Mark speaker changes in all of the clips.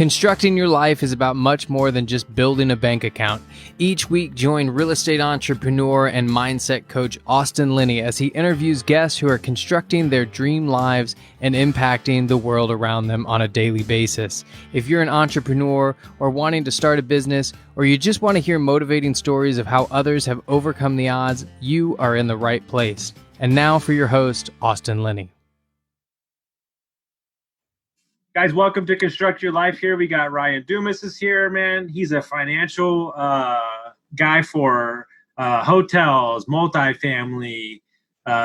Speaker 1: Constructing your life is about much more than just building a bank account. Each week, join real estate entrepreneur and mindset coach Austin Linney as he interviews guests who are constructing their dream lives and impacting the world around them on a daily basis. If you're an entrepreneur or wanting to start a business, or you just want to hear motivating stories of how others have overcome the odds, you are in the right place. And now for your host, Austin Linney.
Speaker 2: Guys, welcome to Construct Your Life. Here we got Ryan Dumas is here, man. He's a financial guy for hotels, multifamily,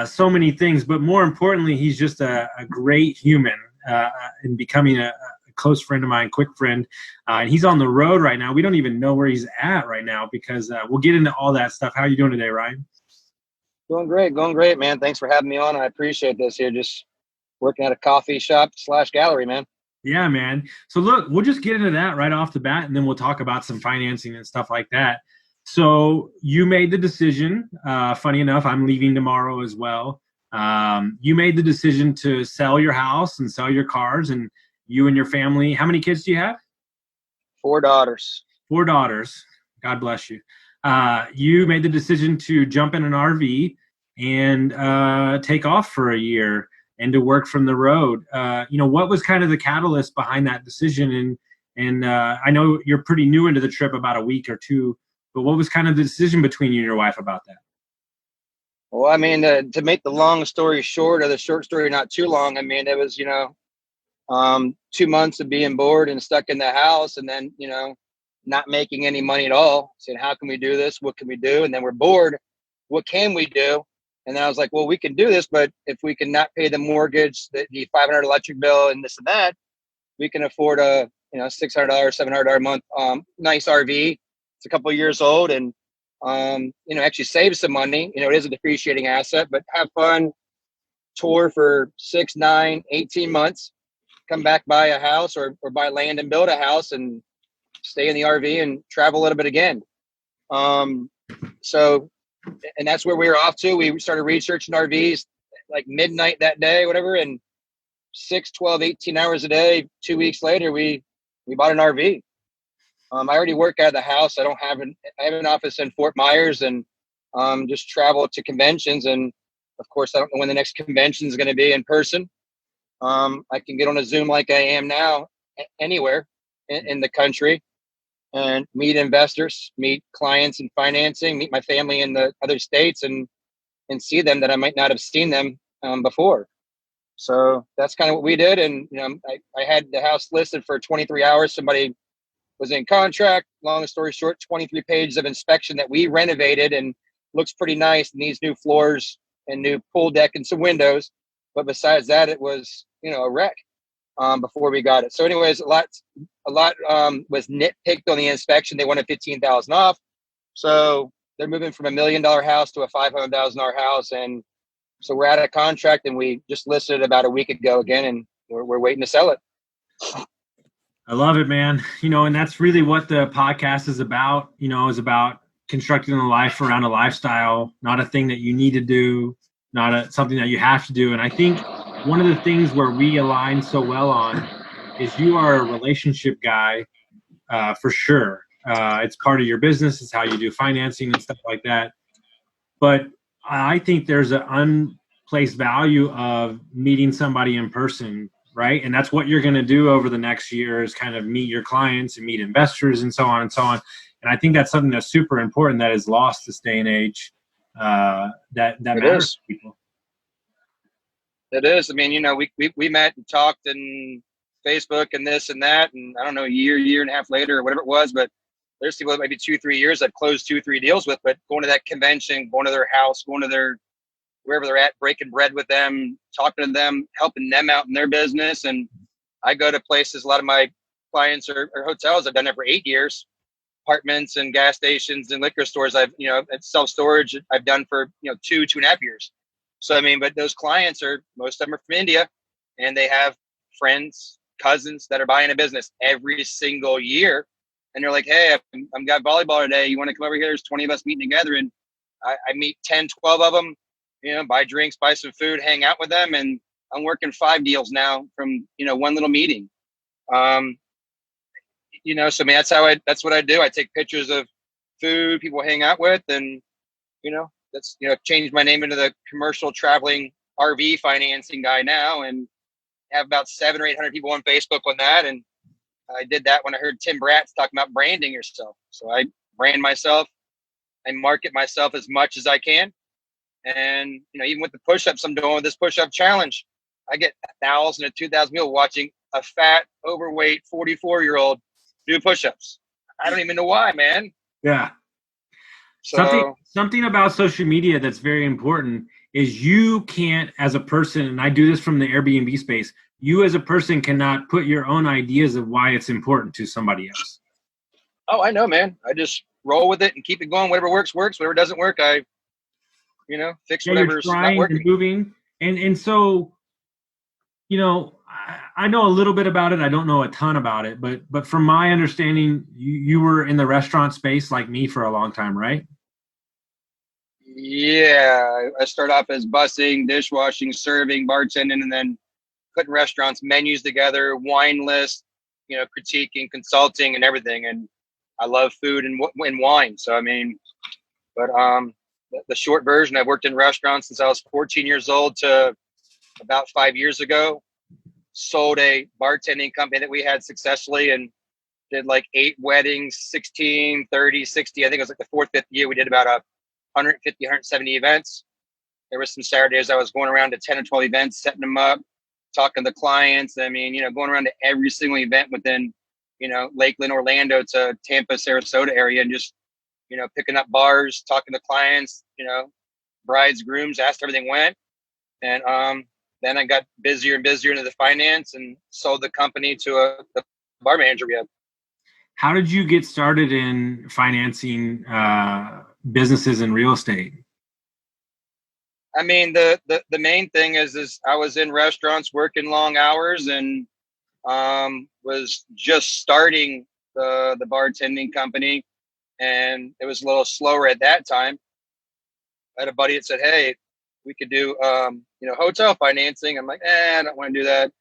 Speaker 2: so many things. But more importantly, he's just a great human and becoming a close friend of mine, quick friend. And he's on the road right now. We don't even know where he's at right now because we'll get into all that stuff. How are you doing today, Ryan?
Speaker 3: Going great, man. Thanks for having me on. I appreciate this here. Just working at a coffee shop / gallery, man.
Speaker 2: Yeah, man. So look, we'll just get into that right off the bat, and then we'll talk about some financing and stuff like that. So you made the decision. Funny enough, I'm leaving tomorrow as well. You made the decision to sell your house and sell your cars, and you and your family. How many kids do you have?
Speaker 3: 4 daughters.
Speaker 2: 4 daughters. God bless you. You made the decision to jump in an RV and take off for a year and to work from the road. What was kind of the catalyst behind that decision? And I know you're pretty new into the trip, about a week or two, but what was kind of the decision between you and your wife about that?
Speaker 3: Well, I mean, to make the long story short, or the short story not too long, I mean, it was, 2 months of being bored and stuck in the house, and then, not making any money at all, saying, how can we do this? What can we do? And then we're bored. What can we do? And then I was like, well, we can do this, but if we can not pay the mortgage, the $500 electric bill and this and that, we can afford a $600, $700 a month nice RV. It's a couple of years old, and actually save some money. It is a depreciating asset, but have fun, tour for 6, 9, 18 months, come back, buy a house or buy land and build a house and stay in the RV and travel a little bit again. And that's where we were off to. We started researching RVs like midnight that day, whatever, and 6, 12, 18 hours a day. 2 weeks later, we bought an RV. I already work out of the house. I have an office in Fort Myers, and just travel to conventions. And of course, I don't know when the next convention is going to be in person. I can get on a Zoom like I am now, anywhere in the country, and meet investors, meet clients in financing, meet my family in the other states, and see them that I might not have seen them before. So that's kind of what we did. And I had the house listed for 23 hours. Somebody was in contract. Long story short, 23 pages of inspection that we renovated, and looks pretty nice. And these new floors and new pool deck and some windows. But besides that, it was a wreck before we got it. So anyways, a lot was nitpicked on the inspection. They wanted $15,000 off. So they're moving from $1 million house to a $500,000 house. And so we're out of contract, and we just listed it about a week ago again, and we're waiting to sell it.
Speaker 2: I love it, man. And that's really what the podcast is about, is about constructing a life around a lifestyle, not a thing that you need to do, not something that you have to do. And I think one of the things where we align so well on is you are a relationship guy, for sure. It's part of your business. It's how you do financing and stuff like that. But I think there's an unplaced value of meeting somebody in person, right? And that's what you're going to do over the next year, is kind of meet your clients and meet investors and so on and so on. And I think that's something that's super important that is lost this day and age, that matters to people.
Speaker 3: It is. I mean, we met and talked and Facebook and this and that, and I don't know, a year and a half later or whatever it was, but there's people that maybe 2-3 years I've closed 2-3 deals with, but going to that convention, going to their house, going to wherever they're at, breaking bread with them, talking to them, helping them out in their business. And I go to places, a lot of my clients are hotels. I've done it for 8 years, apartments and gas stations and liquor stores. At self-storage, I've done for, 2.5 years. So, I mean, but those clients most of them are from India, and they have friends, cousins that are buying a business every single year. And they're like, hey, I'm got volleyball today. You want to come over here? There's 20 of us meeting together. And I meet 10, 12 of them, buy drinks, buy some food, hang out with them. And I'm working 5 deals now from, one little meeting. So I mean, that's what I do. I take pictures of food people hang out with, and that's changed my name into the commercial traveling RV financing guy now, and have about 700 or 800 people on Facebook on that. And I did that when I heard Tim Bratz talking about branding yourself. So I brand myself and market myself as much as I can. And even with the push-ups I'm doing with this push-up challenge, I get 1,000 to 2,000 people watching a fat, overweight 44-year-old do push-ups. I don't even know why, man.
Speaker 2: Yeah.
Speaker 3: So
Speaker 2: Something about social media that's very important is you can't, as a person, and I do this from the Airbnb space, you as a person cannot put your own ideas of why it's important to somebody else.
Speaker 3: Oh, I know, man. I just roll with it and keep it going. Whatever works. Whatever doesn't work, I fix whatever's not working.
Speaker 2: And moving. And so, I know a little bit about it. I don't know a ton about it, but from my understanding, you were in the restaurant space like me for a long time, right?
Speaker 3: Yeah, I started off as busing, dishwashing, serving, bartending, and then putting restaurants' menus together, wine lists, critiquing, consulting, and everything. And I love food and wine. So I mean, but the short version, I've worked in restaurants since I was 14 years old to about 5 years ago. Sold a bartending company that we had successfully and did like 8 weddings, 16, 30, 60. I think it was like the 4th, 5th year. We did about 150, 170 events. There were some Saturdays I was going around to 10 or 12 events, setting them up, talking to clients. I mean, going around to every single event within, Lakeland, Orlando to Tampa, Sarasota area, and just, picking up bars, talking to clients, brides, grooms, asked how everything went. And then I got busier and busier into the finance and sold the company to the bar manager we had.
Speaker 2: How did you get started in financing businesses and real estate?
Speaker 3: I mean, the main thing is I was in restaurants working long hours and was just starting the bartending company, and it was a little slower at that time. I had a buddy that said, "Hey, we could do hotel financing." I'm like, I don't want to do that.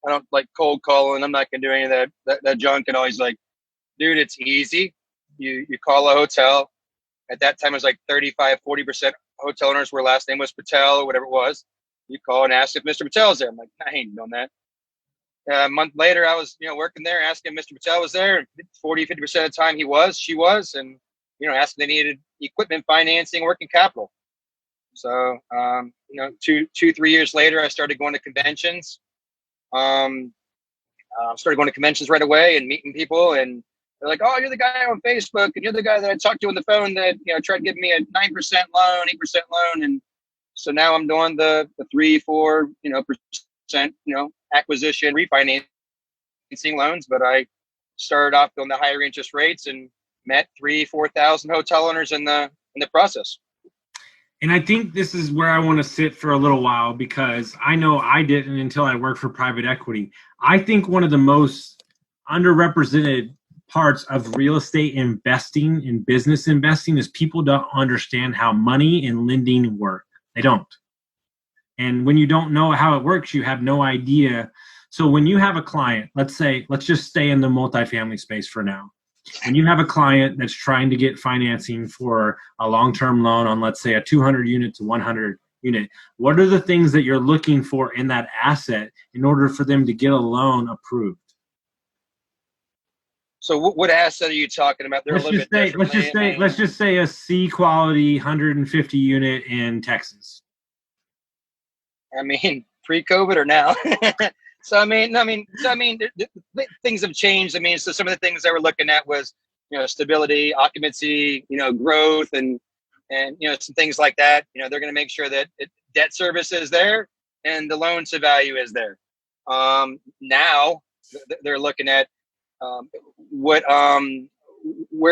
Speaker 3: I don't like cold calling. I'm not gonna do any of that junk. And always like, dude, it's easy. You call a hotel. At that time, it was like 35, 40% hotel owners where last name was Patel or whatever it was. You call and ask if Mr. Patel's there. I'm like, I ain't doing that. A month later, I was, working there, asking if Mr. Patel was there. 40, 50% of the time she was, and, asking if they needed equipment financing, working capital. So, 3 years later, I started going to conventions. Started going to conventions right away and meeting people, and they're like, "Oh, you're the guy on Facebook, and you're the guy that I talked to on the phone that tried giving me a 9% loan, 8% loan." And so now I'm doing the 3-4 percent acquisition refinancing loans. But I started off on the higher interest rates and met 3,000-4,000 hotel owners in the process.
Speaker 2: And I think this is where I want to sit for a little while, because I know I didn't until I worked for private equity. I think one of the most underrepresented parts of real estate investing and business investing is people don't understand how money and lending work. They don't. And when you don't know how it works, you have no idea. So when you have a client, let's just stay in the multifamily space for now. When you have a client that's trying to get financing for a long-term loan on, let's say, a 200 unit to 100 unit, what are the things that you're looking for in that asset in order for them to get a loan approved?
Speaker 3: So what asset are you talking about? They're
Speaker 2: Let's just say a C quality 150 unit in Texas.
Speaker 3: I mean, pre-COVID or now? So things have changed. I mean, so some of the things that we're looking at was, stability, occupancy, growth, and some things like that. They're going to make sure that debt service is there and the loan to value is there. Now they're looking at where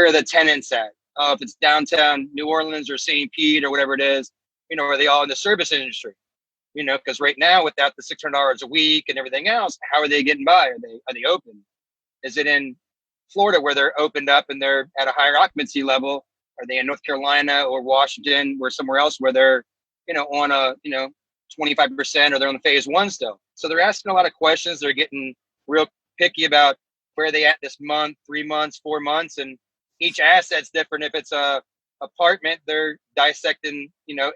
Speaker 3: are the tenants at? If it's downtown New Orleans or St. Pete or whatever it is, are they all in the service industry? Because right now, without the $600 a week and everything else, how are they getting by? Are they open? Is it in Florida where they're opened up and they're at a higher occupancy level? Are they in North Carolina or Washington or somewhere else where they're, on a 25% or they're on the phase 1 still? So they're asking a lot of questions. They're getting real picky about where are they at this month, 3 months, 4 months, and each asset's different. If it's a apartment, they're dissecting, if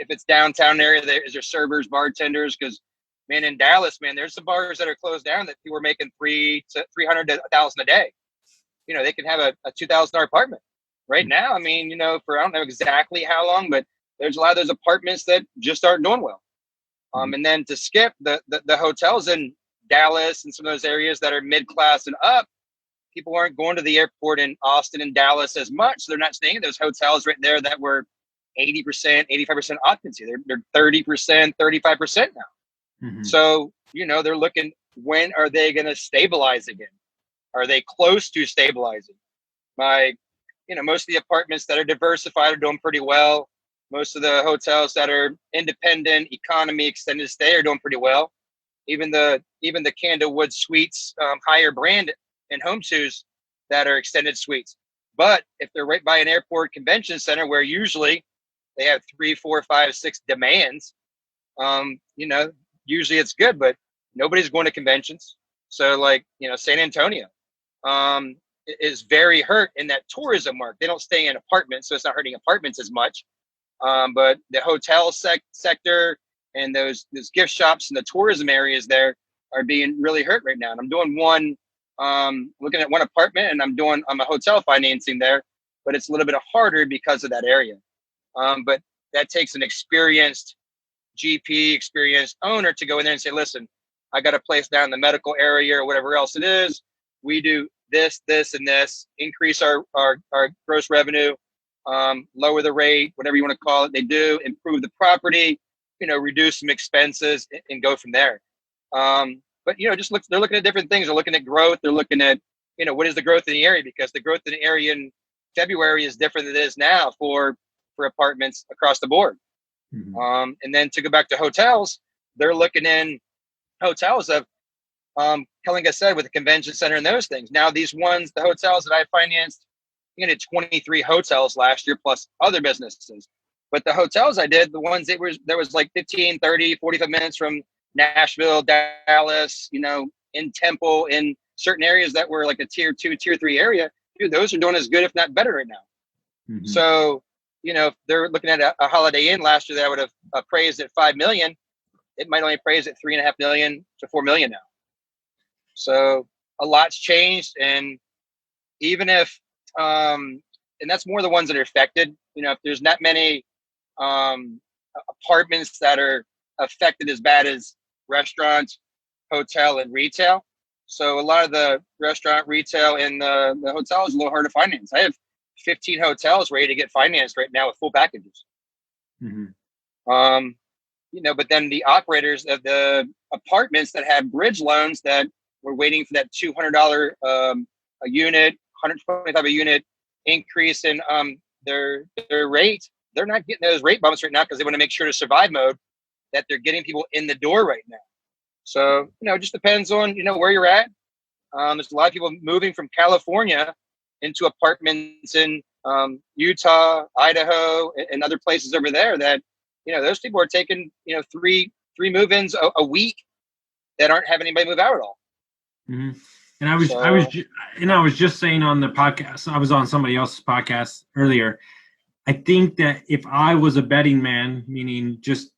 Speaker 3: it's downtown area, is there servers, bartenders? Because man, in Dallas, man, there's some bars that are closed down that people are making $300 to $1,000 a day. They can have a $2,000 apartment right now. I mean, for I don't know exactly how long, but there's a lot of those apartments that just aren't doing well. And then to skip the hotels in Dallas and some of those areas that are mid-class and up, people aren't going to the airport in Austin and Dallas as much. So they're not staying in those hotels right there that were 80%, 85% occupancy. They're 30%, 35% now.
Speaker 2: Mm-hmm.
Speaker 3: So, they're looking, when are they going to stabilize again? Are they close to stabilizing? Most of the apartments that are diversified are doing pretty well. Most of the hotels that are independent, economy, extended stay are doing pretty well. Even the Candlewood Suites, higher brand and home twos that are extended suites. But if they're right by an airport convention center where usually they have 3, 4, 5, 6 demands, usually it's good, but nobody's going to conventions. So San Antonio is very hurt in that tourism market. They don't stay in apartments, so it's not hurting apartments as much. But the hotel sector and those gift shops and the tourism areas there are being really hurt right now. And I'm doing one, looking at one apartment, and I'm a hotel financing there, but it's a little bit harder because of that area. But that takes an experienced GP, experienced owner to go in there and say, listen, I got a place down in the medical area or whatever else it is. We do this, and this, increase our gross revenue, lower the rate, whatever you want to call it. They do improve the property, reduce some expenses and go from there. But they're looking at different things. They're looking at growth. They're looking at, what is the growth in the area? Because the growth in the area in February is different than it is now for apartments across the board.
Speaker 2: Mm-hmm.
Speaker 3: And then to go back to hotels, they're looking in hotels of, like I said, with the convention center and those things. Now the hotels that I financed, I did 23 hotels last year plus other businesses. But the hotels I did, the ones there was like 15, 30, 45 minutes from Nashville, Dallas, in Temple, in certain areas that were like a tier 2, tier 3 area. Dude, those are doing as good, if not better right now.
Speaker 2: Mm-hmm.
Speaker 3: So, if they're looking at a Holiday Inn last year that I would have appraised at $5 million, it might only appraise at $3.5 million to $4 million now. So a lot's changed. And even if, and that's more the ones that are affected, if there's not many apartments that are affected as bad as restaurants, hotel, and retail. So a lot of the restaurant, retail, and the hotel is a little hard to finance. I have 15 hotels ready to get financed right now with full packages.
Speaker 2: Mm-hmm.
Speaker 3: But then the operators of the apartments that have bridge loans that were waiting for that $200 a unit, $125 a unit increase in their rate, they're not getting those rate bumps right now because they want to make sure to survive mode that they're getting people in the door right now. So, it just depends on, where you're at. There's a lot of people moving from California into apartments in Utah, Idaho, and other places over there that, those people are taking, three move-ins a week that aren't having anybody move out at all.
Speaker 2: Mm-hmm. And I was just saying on the podcast, I was on somebody else's podcast earlier. I think that if I was a betting man, meaning just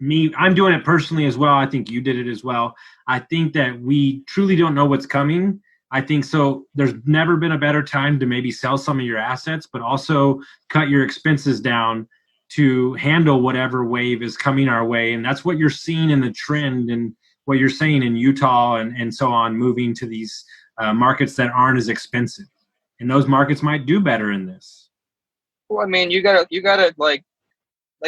Speaker 2: me, I'm doing it personally as well. I think you did it as well. I think that we truly don't know what's coming. I think so. There's never been a better time to maybe sell some of your assets, but also cut your expenses down to handle whatever wave is coming our way. And that's what you're seeing in the trend and what you're saying in Utah and so on, moving to these markets that aren't as expensive. And those markets might do better in this.
Speaker 3: Well, I mean, you gotta like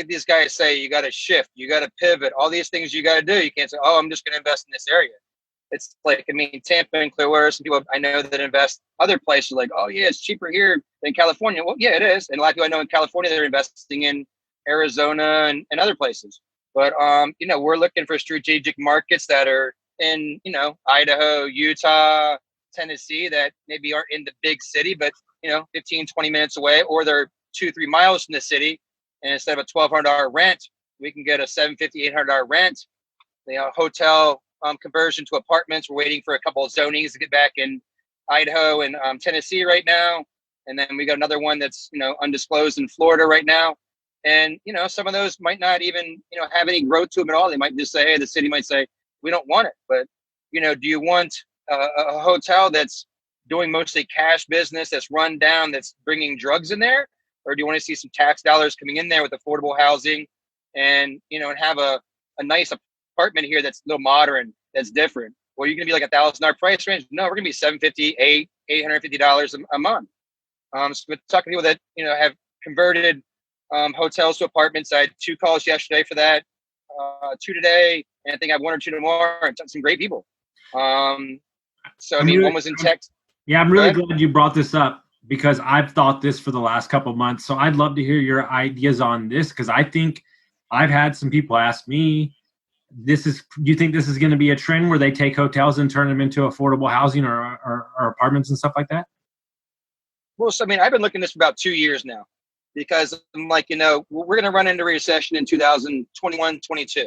Speaker 3: these guys say, you gotta shift, you gotta pivot, all these things you gotta do. You can't say, oh, I'm just gonna invest in this area. It's like, I mean, Tampa and Clearwater, some people I know that invest other places like, oh yeah, it's cheaper here than California. Well, yeah, it is. And a lot of people I know in California, they're investing in Arizona and other places. But, we're looking for strategic markets that are in, Idaho, Utah, Tennessee, that maybe aren't in the big city, but, 15, 20 minutes away, or they're 2-3 miles from the city. And instead of a $1,200 rent, we can get a $750, $800 rent. Hotel conversion to apartments. We're waiting for a couple of zonings to get back in Idaho and Tennessee right now. And then we got another one that's, undisclosed in Florida right now. And, some of those might not even, have any growth to them at all. They might just say, hey, the city might say, we don't want it. But, do you want a hotel that's doing mostly cash business, that's run down, that's bringing drugs in there? Or do you want to see some tax dollars coming in there with affordable housing and, and have a nice apartment here that's a little modern, that's different? Well, you're going to be like $1,000 price range. No, we're going to be $850 a month. So we're talking to people that, have converted hotels to apartments. I had 2 calls yesterday for that, 2 today, and I think I have 1 or 2 tomorrow. And some great people. One was in Texas.
Speaker 2: Yeah, I'm really glad you brought this up because I've thought this for the last couple of months. So I'd love to hear your ideas on this because I think I've had some people ask me, do you think this is going to be a trend where they take hotels and turn them into affordable housing or apartments and stuff like that?
Speaker 3: Well, so, I've been looking at this for about 2 years now because I'm like, we're going to run into a recession in 2021, 22.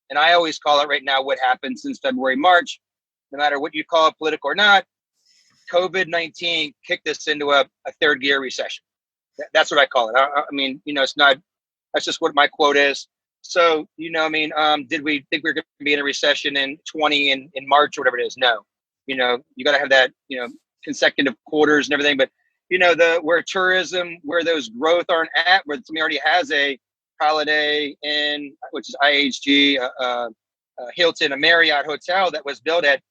Speaker 3: And I always call it right now what happened since February, March, no matter what you call it, political or not, COVID-19 kicked us into a third gear recession. That's what I call it. It's not, that's just what my quote is. So, did we think we were going to be in a recession in 20 in March or whatever it is? No. You got to have that, consecutive quarters and everything. But, where tourism, where those growth aren't at, where somebody already has a Holiday Inn, which is IHG, Hilton, a Marriott hotel that was built at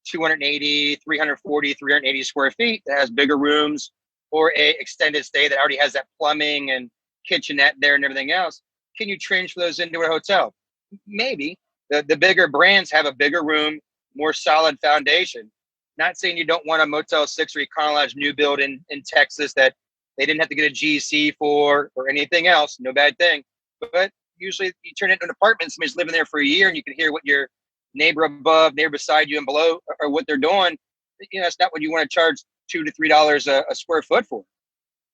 Speaker 3: 280, 340, 380 square feet that has bigger rooms, or a extended stay that already has that plumbing and kitchenette there and everything else. Can you transfer those into a hotel? Maybe. The bigger brands have a bigger room, more solid foundation. Not saying you don't want a Motel 6 or Econo Lodge new build in Texas that they didn't have to get a GC for or anything else. No bad thing. But usually you turn it into an apartment, somebody's living there for a year and you can hear what your neighbor above, neighbor beside you and below or what they're doing. That's not what you want to charge $2 to $3 a square foot for.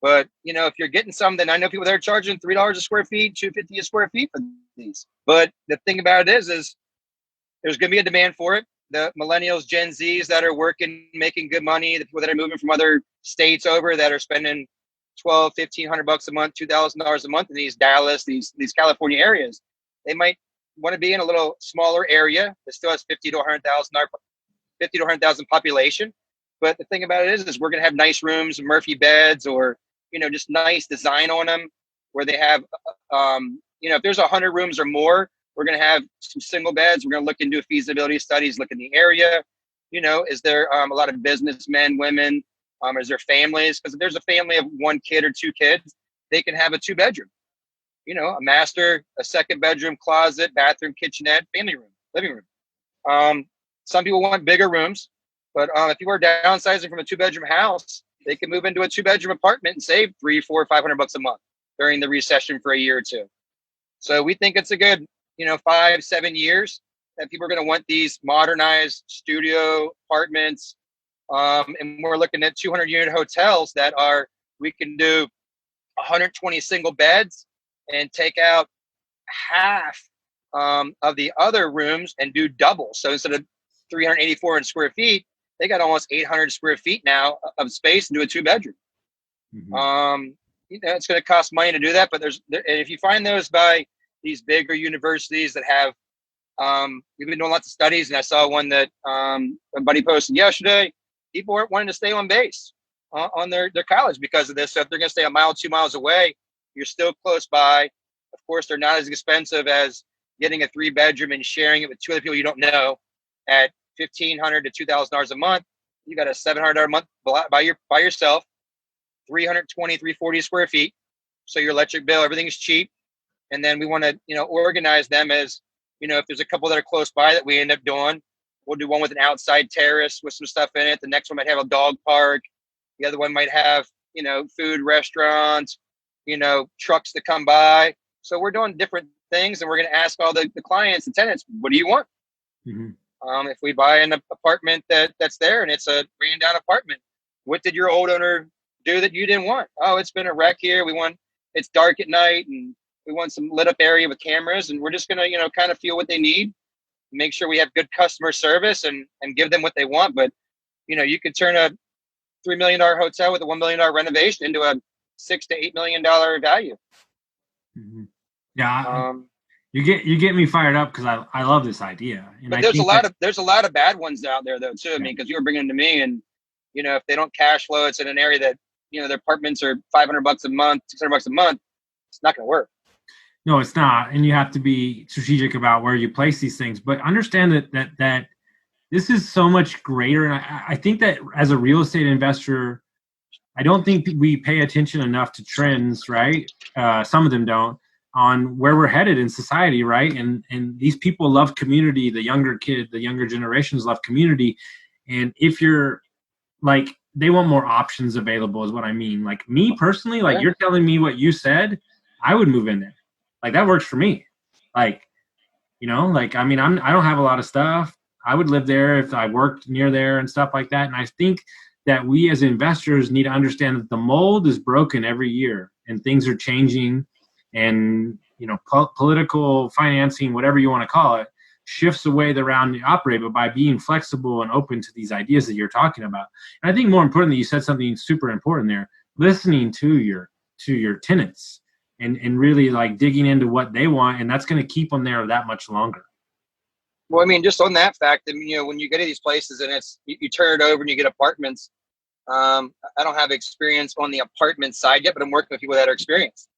Speaker 3: But, if you're getting something, I know people that are charging $3 a square feet, $2.50 a square feet for these. But the thing about it is there's going to be a demand for it. The millennials, Gen Zs that are working, making good money, the people that are moving from other states over that are spending $1,200, $1,500 a month, $2,000 a month in these Dallas, these California areas, they might want to be in a little smaller area that still has 50 to 100,000 population. But the thing about it is we're going to have nice rooms, Murphy beds, or just nice design on them where they have, if there's 100 rooms or more, we're going to have some single beds. We're going to look into feasibility studies, look in the area. Is there a lot of businessmen, women? Is there families? Because if there's a family of 1 kid or 2 kids, they can have a 2-bedroom. A master, a 2nd bedroom, closet, bathroom, kitchenette, family room, living room. Some people want bigger rooms, but if people are downsizing from a 2-bedroom house, they can move into a 2-bedroom apartment and save $300, $400, $500 a month during the recession for a year or 2. So we think it's a good, 5-7 years that people are going to want these modernized studio apartments. And we're looking at 200-unit hotels that we can do 120 single beds and take out half of the other rooms and do double. So instead of 384 square feet, they got almost 800 square feet now of space and do a 2-bedroom. Mm-hmm. It's going to cost money to do that, but and if you find those by these bigger universities that have, we've been doing lots of studies, and I saw one that a buddy posted yesterday. People aren't wanting to stay on base on their college because of this. So if they're going to stay a mile, 2 miles away, you're still close by. Of course, they're not as expensive as getting a 3-bedroom and sharing it with 2 other people you don't know at $1,500 to $2,000 a month. You got a $700 a month by yourself, 340 square feet. So your electric bill, everything's cheap. And then we want to, organize them as, if there's a couple that are close by that we end up doing, we'll do one with an outside terrace with some stuff in it. The next one might have a dog park. The other one might have, food, restaurants, trucks that come by. So we're doing different things, and we're going to ask all the clients and tenants, what do you want? Mm-hmm. If we buy an apartment that's there and it's a ran down apartment, what did your old owner do that you didn't want? Oh, it's been a wreck here. It's dark at night and we want some lit up area with cameras, and we're just going to, kind of feel what they need. make sure we have good customer service and give them what they want. But, you could turn a $3 million hotel with a $1 million renovation into a $6 to $8 million value.
Speaker 2: Mm-hmm. Yeah. You get me fired up because I love this idea. And
Speaker 3: but there's a lot of bad ones out there though too. I mean, because you were bringing them to me, and if they don't cash flow, it's in an area that their apartments are $500 a month, $600 a month. It's not going to work.
Speaker 2: No, it's not, and you have to be strategic about where you place these things. But understand that this is so much greater, and I think that as a real estate investor, I don't think we pay attention enough to trends. Right? Some of them don't. On where we're headed in society, right? And these people love community. The younger generations love community. And if you're like, they want more options available is what I mean. Like me personally, like you're telling me what you said, I would move in there. Like that works for me. Like, I mean, I don't have a lot of stuff. I would live there if I worked near there and stuff like that. And I think that we as investors need to understand that the mold is broken every year and things are changing. And political financing, whatever you want to call it, shifts the way the round you operate. But by being flexible and open to these ideas that you're talking about, and I think more importantly, you said something super important there: listening to your tenants and really like digging into what they want, and that's going to keep them there that much longer.
Speaker 3: Well, I mean, just on that fact, when you get to these places and it's you turn it over and you get apartments. I don't have experience on the apartment side yet, but I'm working with people that are experienced.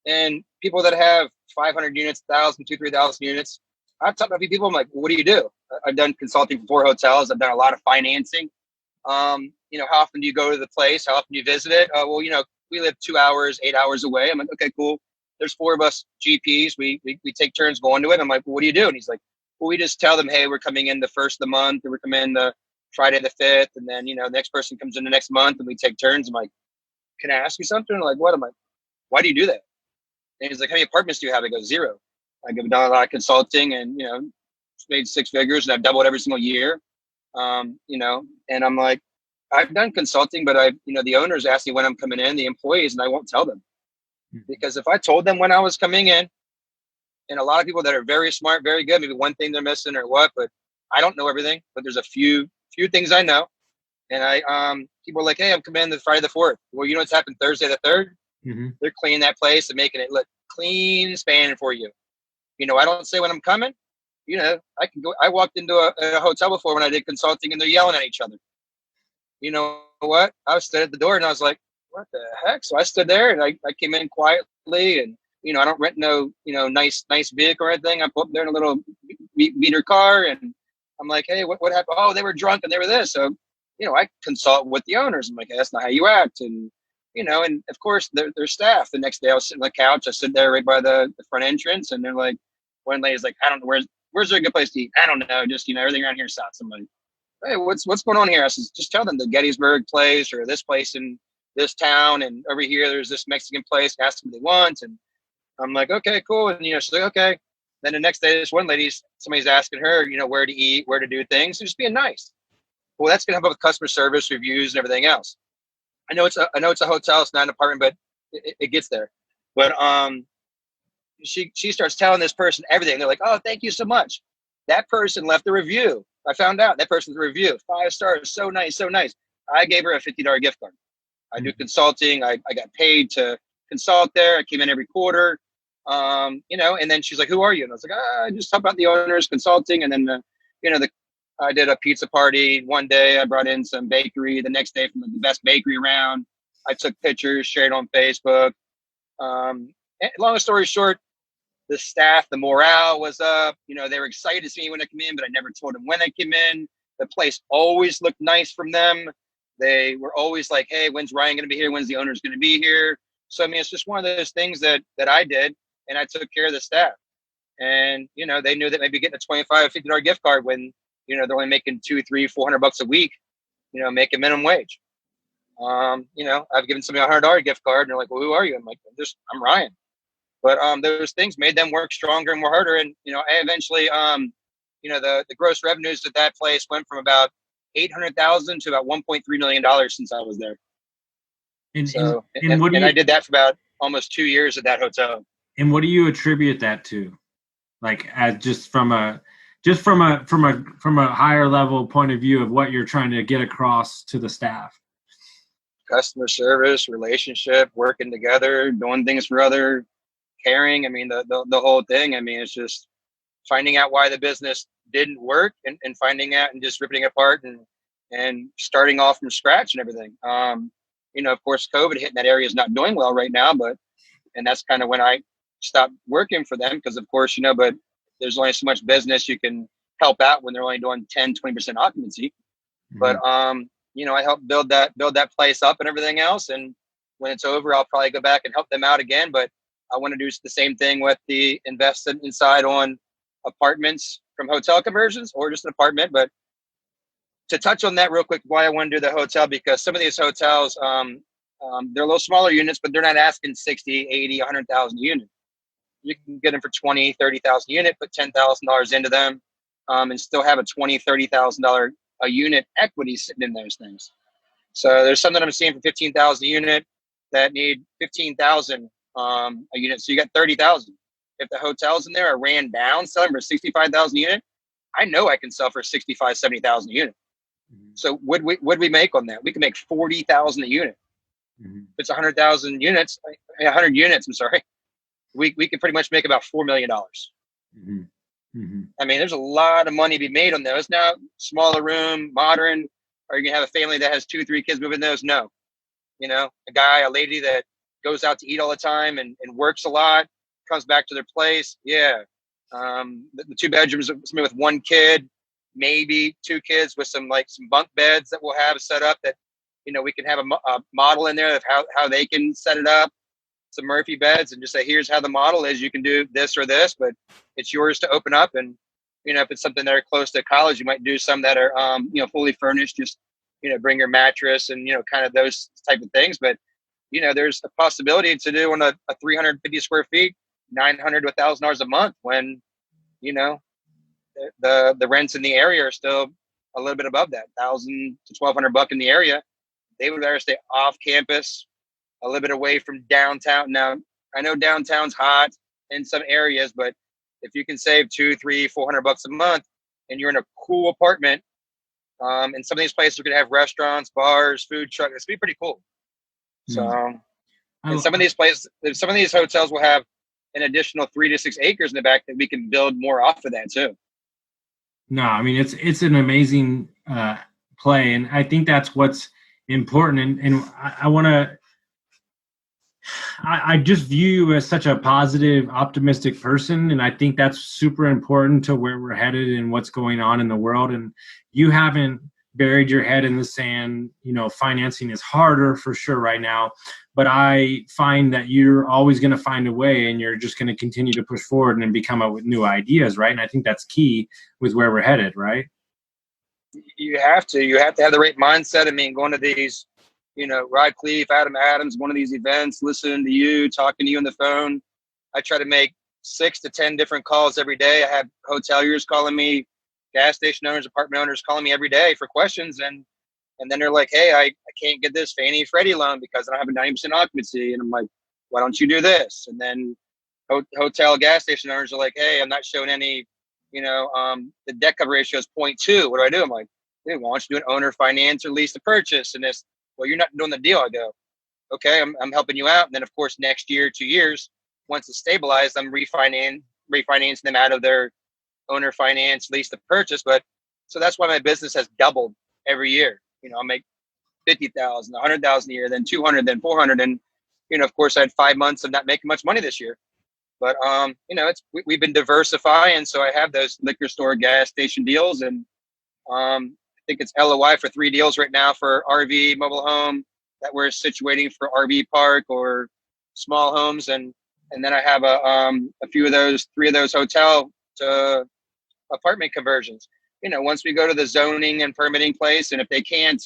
Speaker 3: And people that have 500 units, 1,000, 2,000, 3,000 units, I've talked to a few people. I'm like, what do you do? I've done consulting for 4 hotels. I've done a lot of financing. How often do you go to the place? How often do you visit it? Well, we live 2 hours, 8 hours away. I'm like, okay, cool. There's 4 of us GPs. We take turns going to it. I'm like, well, what do you do? And he's like, well, we just tell them, hey, we're coming in the first of the month, or we're coming in the Friday the 5th. And then, the next person comes in the next month and we take turns. I'm like, can I ask you something? I'm like, what? I'm like, why do you do that? And he's like, how many apartments do you have? I go, 0. I've done a lot of consulting and, made 6 figures and I've doubled every single year. And I'm like, I've done consulting, but the owners ask me when I'm coming in, the employees, and I won't tell them. Because if I told them when I was coming in, and a lot of people that are very smart, very good, maybe one thing they're missing or what, but I don't know everything, but there's a few things I know. And people are like, hey, I'm coming in the Friday the 4th. Well, what's happened Thursday the 3rd? Mm-hmm. They're cleaning that place and making it look clean and spanning for you. I don't say when I'm coming. I can go. I walked into a hotel before when I did consulting, and they're yelling at each other. You know what? I was stood at the door, and I was like, "What the heck?" So I stood there, and I came in quietly, and I don't rent no nice vehicle or anything. I put up there in a little meter car, and I'm like, "Hey, what happened?" Oh, they were drunk and they were this. So I consult with the owners. I'm like, hey, "That's not how you act," and and of course, their staff. The next day, I was sitting on the couch. I stood there right by the front entrance, and they're like, one lady's like, I don't know, where's there a good place to eat? I don't know, just everything around here sucks. I'm like, hey, what's going on here? I said, just tell them the Gettysburg place or this place in this town, and over here there's this Mexican place. Ask them what they want, and I'm like, okay, cool. And she's like, okay. Then the next day, this one somebody's asking her, where to eat, where to do things, and just being nice. Well, that's gonna help with customer service, reviews, and everything else. I know it's a hotel, it's not an apartment, but it gets there. But she starts telling this person everything. They're like, oh, thank you so much. That person left a review. I found out that person's review, 5 stars, so nice, so nice. I gave her a $50 gift card. I do consulting. I got paid to consult there. I came in every quarter, and then she's like, who are you? And I was like, I just talk about the owners, consulting. And then, I did a pizza party one day. I brought in some bakery. The next day from the best bakery around. I took pictures, shared on Facebook. And long story short, the staff, the morale was up. They were excited to see me when I came in, but I never told them when I came in. The place always looked nice from them. They were always like, hey, when's Ryan going to be here? When's the owner's going to be here? So, I mean, it's just one of those things that I did, and I took care of the staff. And, they knew that maybe getting a $25, $50 gift card when, they're only making $200, $300, $400 a week, making minimum wage. I've given somebody a $100 gift card, and they're like, well, who are you? I'm like, I'm Ryan. But those things made them work stronger and more harder. And, I eventually, the gross revenues at that place went from about $800,000 to about $1.3 million since I was there. And I did that for about almost 2 years at that hotel.
Speaker 2: And what do you attribute that to? Like, as just just from a higher level point of view of what you're trying to get across to the staff?
Speaker 3: Customer service, relationship, working together, doing things for other, caring. I mean, the whole thing. I mean, it's just finding out why the business didn't work and finding out and just ripping it apart and starting off from scratch and everything. Of course, COVID hitting that area is not doing well right now, and that's kind of when I stopped working for them because, of course, but there's only so much business you can help out when they're only doing 10, 20% occupancy. Mm-hmm. But, I helped build that place up and everything else. And when it's over, I'll probably go back and help them out again. But I want to do the same thing with the investment inside on apartments from hotel conversions or just an apartment. But to touch on that real quick, why I want to do the hotel, because some of these hotels, they're a little smaller units, but they're not asking 60, 80, 100,000 units. You can get them for 20, 30,000 unit, put $10,000 into them, and still have a $20, $30,000 a unit equity sitting in those things. So there's some that I'm seeing for 15,000 a unit that need 15,000 a unit. So you got 30,000. If the hotels in there are ran down, selling for 65,000 a unit, I know I can sell for 65, 70,000 a unit. Mm-hmm. So would we make on that? We can make 40,000 a unit. Mm-hmm. If it's 100,000 units, 100 units, I'm sorry. We could pretty much make about $4 million. Mm-hmm. Mm-hmm. I mean, there's a lot of money to be made on those. Now, smaller room, modern, are you going to have a family that has 2, 3 kids moving those? No. A lady that goes out to eat all the time and works a lot, comes back to their place. Yeah. The 2 bedrooms, somebody with 1 kid, maybe 2 kids with some bunk beds that we'll have set up that, we can have a model in there of how they can set it up. Some Murphy beds and just say, here's how the model is. You can do this or this, but it's yours to open up. And, if it's something that are close to college, you might do some that are, fully furnished, just, bring your mattress and, kind of those type of things. But, there's a possibility to do on a 350 square feet, $900 to $1,000 a month when, the rents in the area are still a little bit above that, $1,000 to $1,200 in the area. They would rather stay off campus, a little bit away from downtown. Now, I know downtown's hot in some areas, but if you can save $200, $300, $400 a month and you're in a cool apartment, and some of these places are going to have restaurants, bars, food trucks, it's going to be pretty cool. So, and some of these places, some of these hotels will have an additional 3 to 6 acres in the back that we can build more off of that too.
Speaker 2: No, I mean, it's an amazing play. And I think that's what's important. And I just view you as such a positive, optimistic person. And I think that's super important to where we're headed and what's going on in the world. And you haven't buried your head in the sand. Financing is harder for sure right now, but I find that you're always going to find a way and you're just going to continue to push forward and come up with new ideas. Right. And I think that's key with where we're headed. Right.
Speaker 3: You have to have the right mindset. I mean, going to these, Rod Cleef, Adam Adams, one of these events, listening to you, talking to you on the phone. I try to make 6 to 10 different calls every day. I have hoteliers calling me, gas station owners, apartment owners calling me every day for questions. And then they're like, hey, I can't get this Fannie Freddie loan because I don't have a 90% occupancy. And I'm like, why don't you do this? And then hotel gas station owners are like, hey, I'm not showing any, the debt cover ratio is 0.2. What do? I'm like, dude, why don't you do an owner finance or lease to purchase? And this, well, you're not doing the deal. I go, okay, I'm helping you out. And then, of course, next year, 2 years, once it's stabilized, I'm refinancing them out of their owner finance, lease to purchase. But so that's why my business has doubled every year. I'll make 50,000, 100,000 a year, then 200, then 400. And, of course, I had 5 months of not making much money this year. But, we've been diversifying. So I have those liquor store, gas station deals. And I think it's LOI for 3 deals right now for RV, mobile home that we're situating for RV park or small homes. And then I have a few of those, 3 of those hotel to apartment conversions. Once we go to the zoning and permitting place, and if they can't,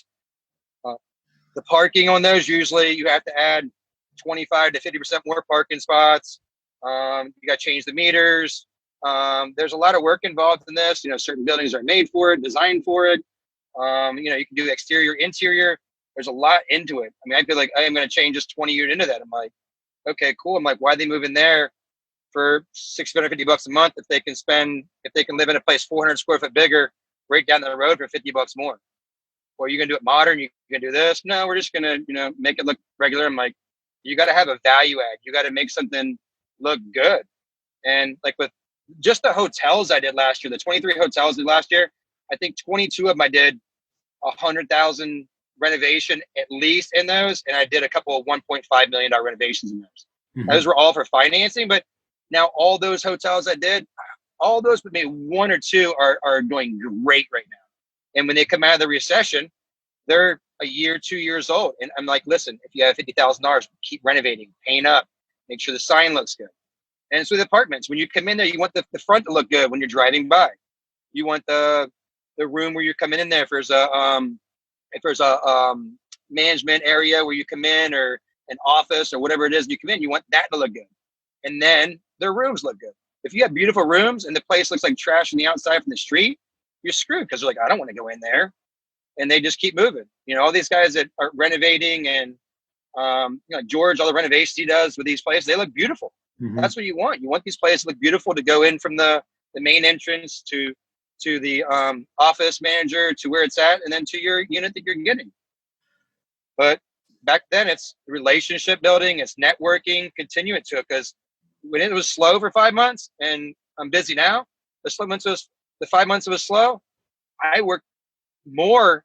Speaker 3: the parking on those, usually you have to add 25 to 50% more parking spots. You got to change the meters. There's a lot of work involved in this. Certain buildings are made for it, designed for it. You can do exterior, interior. There's a lot into it. I mean, I feel like I am going to change this 20 unit into that. I'm like, okay, cool. I'm like, why are they moving there? for $650 a month if they can live in a place 400 square foot bigger right down the road for $50 more. Or you're gonna do it modern, you can do this. No, we're just gonna, make it look regular. I'm like, you got to have a value add. You got to make something look good. And like with just the hotels I did last year, the 23 hotels I did last year, I think 22 of them I did 100,000 renovation at least in those, and I did a couple of $1.5 million renovations in those.
Speaker 2: Mm-hmm.
Speaker 3: Those were all for financing, but now all those hotels I did, all those but maybe one or two are doing great right now. And when they come out of the recession, they're a year, 2 years old. And I'm like, listen, if you have $50,000, keep renovating, paint up, make sure the sign looks good. And it's with apartments. When you come in there, you want the front to look good when you're driving by. You want the room where you're coming in there. If there's a management area where you come in, or an office or whatever it is you come in, you want that to look good. And then their rooms look good. If you have beautiful rooms and the place looks like trash on the outside from the street, you're screwed, because they're like, I don't want to go in there. And they just keep moving. All these guys that are renovating and, George, all the renovations he does with these places, they look beautiful. Mm-hmm. That's what you want. You want these places to look beautiful, to go in from the main entrance to the office manager, to where it's at, and then to your unit that you're getting. But back then, it's relationship building, it's networking, continue it to it. Because when it was slow for 5 months, and I'm busy now, the 5 months it was slow, I worked more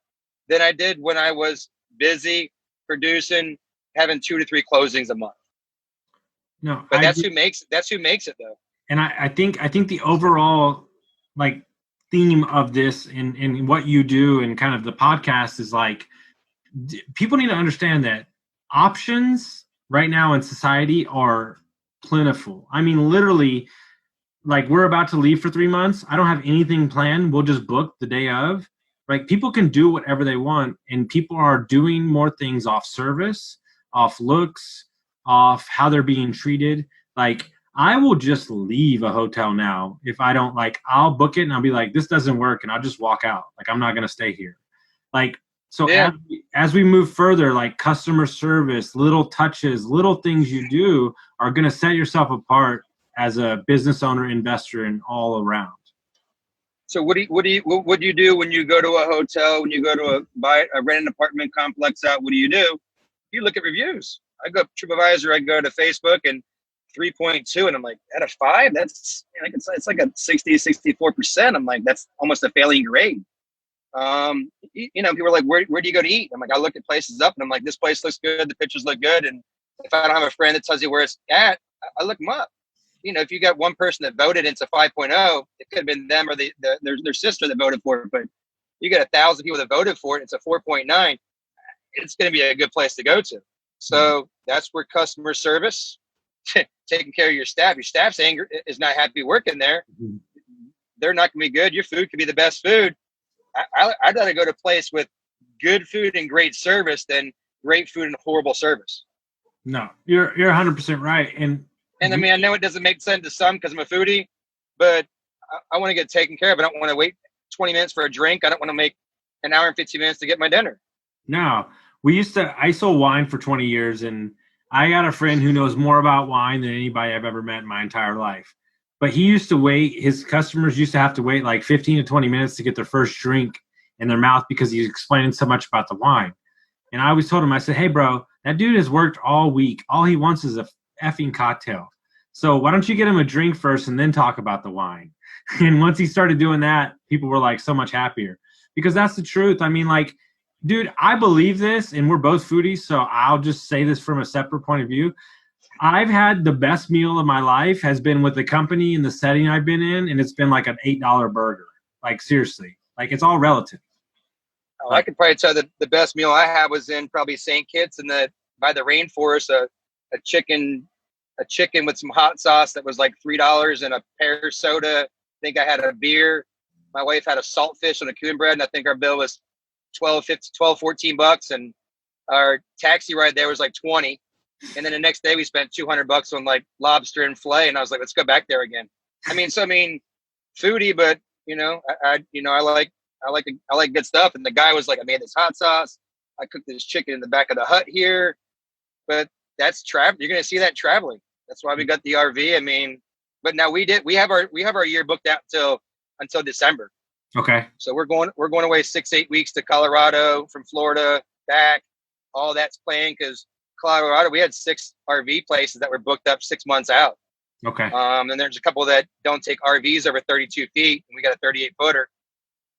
Speaker 3: than I did when I was busy producing, having 2 to 3 closings a month.
Speaker 2: No,
Speaker 3: but that's who makes it though.
Speaker 2: And I think the overall like theme of this and what you do and kind of the podcast is like, people need to understand that options right now in society are plentiful. I mean, literally, like, we're about to leave for 3 months. I don't have anything planned. We'll just book the day of. Like, people can do whatever they want, and people are doing more things off service, off looks, off how they're being treated. Like, I will just leave a hotel now if I don't like. I'll book it and I'll be like, this doesn't work, and I'll just walk out. Like, I'm not gonna stay here. Like, so yeah. as we move further, like, customer service, little touches, little things you do are gonna set yourself apart as a business owner, investor, and all around.
Speaker 3: So what do you do when you go to a hotel, when you go to rent an apartment complex out? What do? You look at reviews. I go TripAdvisor, I go to Facebook, and 3.2, and I'm like, out of 5, that's it's like a 60-64%. I'm like, that's almost a failing grade. People are like, where do you go to eat? I'm like, I look at places up, and I'm like, this place looks good, the pictures look good, and if I don't have a friend that tells you where it's at, I look them up. If you got one person that voted, it's a 5.0, it could have been them or their sister that voted for it. But you got 1,000 people that voted for it, it's a 4.9. It's going to be a good place to go to. So that's where customer service, taking care of your staff. Your staff's is not happy working there. They're not going to be good. Your food could be the best food. I'd rather go to a place with good food and great service than great food and horrible service.
Speaker 2: No, you're 100% right.
Speaker 3: And I mean, I know it doesn't make sense to some because I'm a foodie, but I want to get taken care of. I don't want to wait 20 minutes for a drink. I don't want to make an hour and 15 minutes to get my dinner.
Speaker 2: No, I sold wine for 20 years, and I got a friend who knows more about wine than anybody I've ever met in my entire life. But he used to wait, his customers used to have to wait like 15 to 20 minutes to get their first drink in their mouth because he's explaining so much about the wine. And I always told him, I said, hey, bro, that dude has worked all week. All he wants is a effing cocktail. So why don't you get him a drink first and then talk about the wine? And once he started doing that, people were like so much happier, because that's the truth. I mean, like, dude, I believe this, and we're both foodies, so I'll just say this from a separate point of view. I've had the best meal of my life has been with the company and the setting I've been in, and it's been like an $8 burger. Like, seriously, like, it's all relative.
Speaker 3: Oh, I could probably tell the best meal I had was in probably St. Kitts by the rainforest, a chicken with some hot sauce that was like $3 and a pear soda. I think I had a beer. My wife had a saltfish on a Cuban bread, and I think our bill was $14, and our taxi ride there was like 20. And then the next day we spent $200 on like lobster and filet, and I was like, let's go back there again. I mean, foodie, but I like good stuff. And the guy was like, I made this hot sauce. I cooked this chicken in the back of the hut here. But that's travel. You're going to see that traveling. That's why we got the RV. I mean, But now we have our year booked out until December.
Speaker 2: Okay.
Speaker 3: So we're going away 6-8 weeks to Colorado from Florida back. All that's planned because Colorado, we had 6 RV places that were booked up 6 months out.
Speaker 2: Okay.
Speaker 3: And there's a couple that don't take RVs over 32 feet. And we got a 38 footer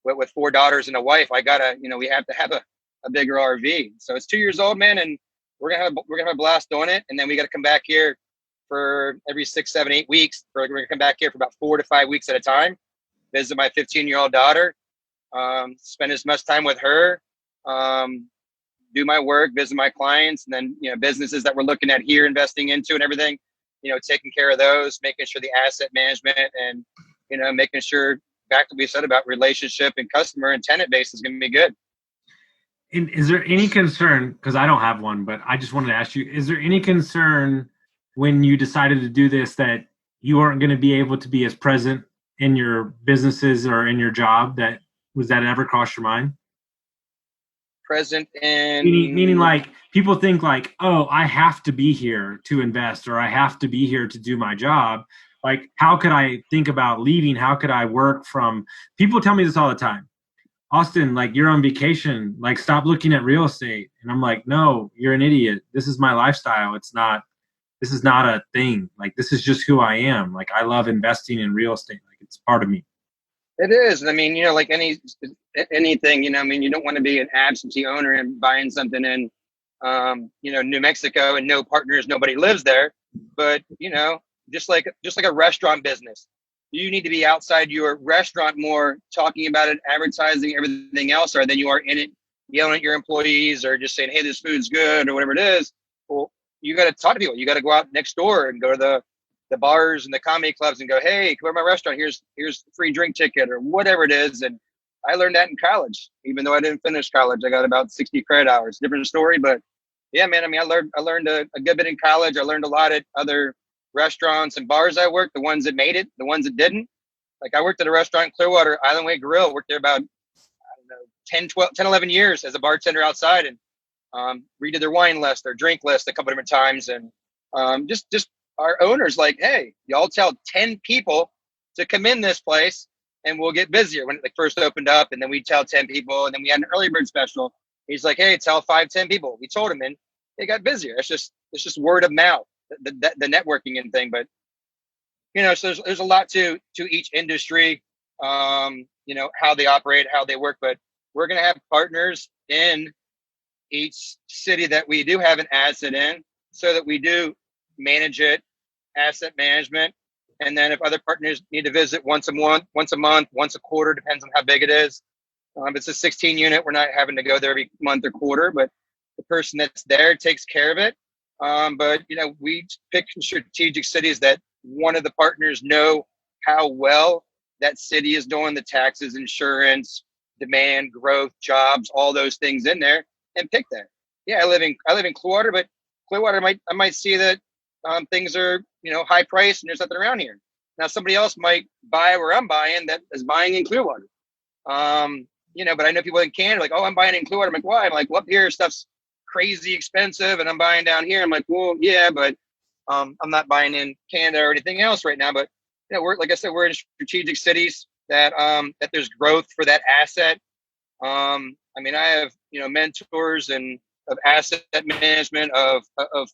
Speaker 3: with 4 daughters and a wife. We have to have a bigger RV. So it's 2 years old, man. And we're going to have a blast doing it. And then we got to come back here for every 6, 7, 8 weeks. We're going to come back here for about 4 to 5 weeks at a time. Visit my 15-year-old daughter, spend as much time with her, do my work, visit my clients, and then, businesses that we're looking at here, investing into and everything, taking care of those, making sure the asset management and, making sure back to what we said about relationship and customer and tenant base is going to be good.
Speaker 2: And is there any concern, because I don't have one, but I just wanted to ask you, is there any concern when you decided to do this that you aren't going to be able to be as present in your businesses or in your job? Was that ever crossed your mind?
Speaker 3: Present in
Speaker 2: meaning like people think like, oh, I have to be here to invest, or I have to be here to do my job. Like, how could I think about leaving? How could I work from? People tell me this all the time. Austin, like, you're on vacation, like, stop looking at real estate. And I'm like, no, you're an idiot. This is my lifestyle. This is not a thing. Like, this is just who I am. Like, I love investing in real estate. Like, it's part of me.
Speaker 3: It is. I mean, like anything, you don't want to be an absentee owner and buying something in, New Mexico and no partners, nobody lives there. But, just like a restaurant business, you need to be outside your restaurant more, talking about it, advertising, everything else, or than you are in it, yelling at your employees or just saying, hey, this food's good or whatever it is. Well, you got to talk to people. You got to go out next door and go to the bars and the comedy clubs and go, hey, come to my restaurant. Here's a free drink ticket or whatever it is. And I learned that in college, even though I didn't finish college. I got about 60 credit hours. Different story, but yeah, man. I mean, I learned a good bit in college. I learned a lot at other restaurants and bars I worked, the ones that made it, the ones that didn't. Like, I worked at a restaurant in Clearwater, Island Way Grill. Worked there about, 10, 11 years as a bartender outside, and redid their wine list, their drink list a couple different times. And just our owners like, hey, y'all tell 10 people to come in this place and we'll get busier. When it first opened up, and then we tell 10 people, and then we had an early bird special. He's like, hey, tell 5, 10 people. We told him, and they got busier. It's just word of mouth, the networking and thing. But, so there's a lot to each industry, how they operate, how they work. But we're going to have partners in each city that we do have an asset in, so that we do manage it, asset management. And then if other partners need to visit once a month, once a quarter, depends on how big it is. If it's a 16 unit, we're not having to go there every month or quarter, but the person that's there takes care of it. But, we pick strategic cities that one of the partners know how well that city is doing, the taxes, insurance, demand, growth, jobs, all those things in there, and pick that. Yeah, I live in Clearwater, but Clearwater I might see that things are, high price and there's nothing around here. Now somebody else might buy where I'm buying that is buying in Clearwater. But I know people in Canada like, oh, I'm buying in Clearwater. I'm like, why? I'm like, well, up here stuff's crazy expensive and I'm buying down here. I'm like, well, yeah, but I'm not buying in Canada or anything else right now. But we're, like I said, we're in strategic cities that there's growth for that asset. I have mentors and of asset management, of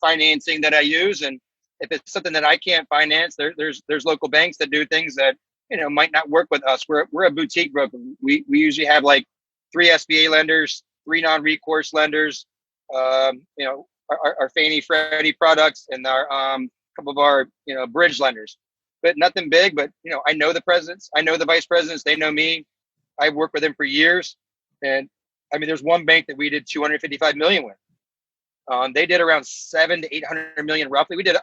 Speaker 3: financing that I use, and if it's something that I can't finance, there's local banks that do things that might not work with us. We're a boutique broker. We usually have like 3 SBA lenders, 3 non-recourse lenders, our Fannie Freddie products, and our couple of our bridge lenders, but nothing big. But I know the presidents, I know the vice presidents, they know me. I've worked with them for years, and there's one bank that we did $255 million with. They did around $700 to $800 million roughly. We did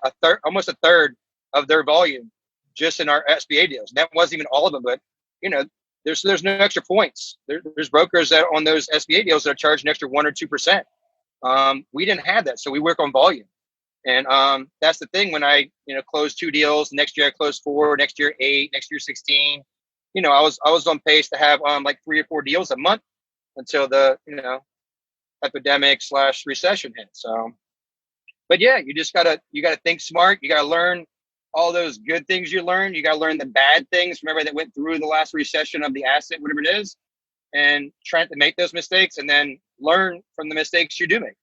Speaker 3: almost a third of their volume just in our SBA deals. That wasn't even all of them, but there's no extra points. There's brokers that on those SBA deals that are charging an extra 1 or 2%. We didn't have that, so we work on volume. And that's the thing. When I closed 2 deals, next year I closed 4, next year 8, next year 16. I was on pace to have like 3 or 4 deals a month until the epidemic/recession hit. So, but yeah, you gotta think smart. You gotta learn all those good things you learned. You got to learn the bad things from everybody that went through the last recession of the asset, whatever it is, and try to make those mistakes and then learn from the mistakes you do make.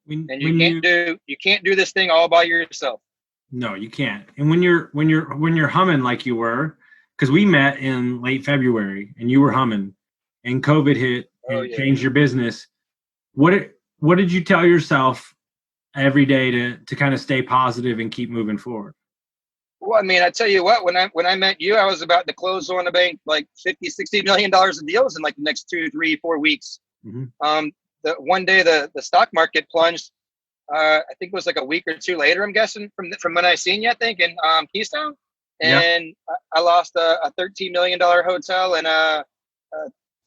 Speaker 3: And you can't do this thing all by yourself.
Speaker 2: No, you can't. And when you're humming like you were, because we met in late February and you were humming, and COVID hit and changed your business. What did you tell yourself every day to kind of stay positive and keep moving forward?
Speaker 3: Well, I mean, I tell you what, when I met you, I was about to close on the bank like $50-60 million of deals in like the next 2, 3, 4 weeks.
Speaker 2: Mm-hmm.
Speaker 3: The one day the stock market plunged. I think it was like a week or two later, I'm guessing, from when I seen you, I think, in Keystone. And I lost a $13 million hotel and a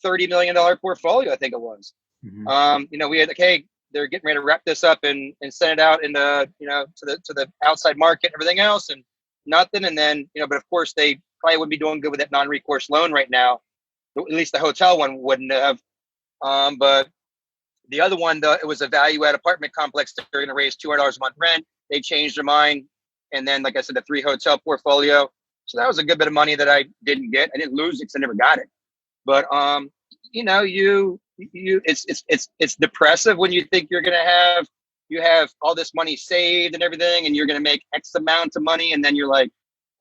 Speaker 3: $30 million portfolio, I think it was. Mm-hmm. We had like, hey, they're getting ready to wrap this up and send it out into, to the outside market and everything else, and nothing. And then, but of course they probably wouldn't be doing good with that non-recourse loan right now. At least the hotel one wouldn't have. But the other one, it was a value-add apartment complex. They're going to raise $200 a month rent. They changed their mind. And then, like I said, the 3 hotel portfolio. So that was a good bit of money that I didn't get. I didn't lose it because I never got it. But, it's depressive when you think you have all this money saved and everything, and you're going to make X amount of money. And then you're like,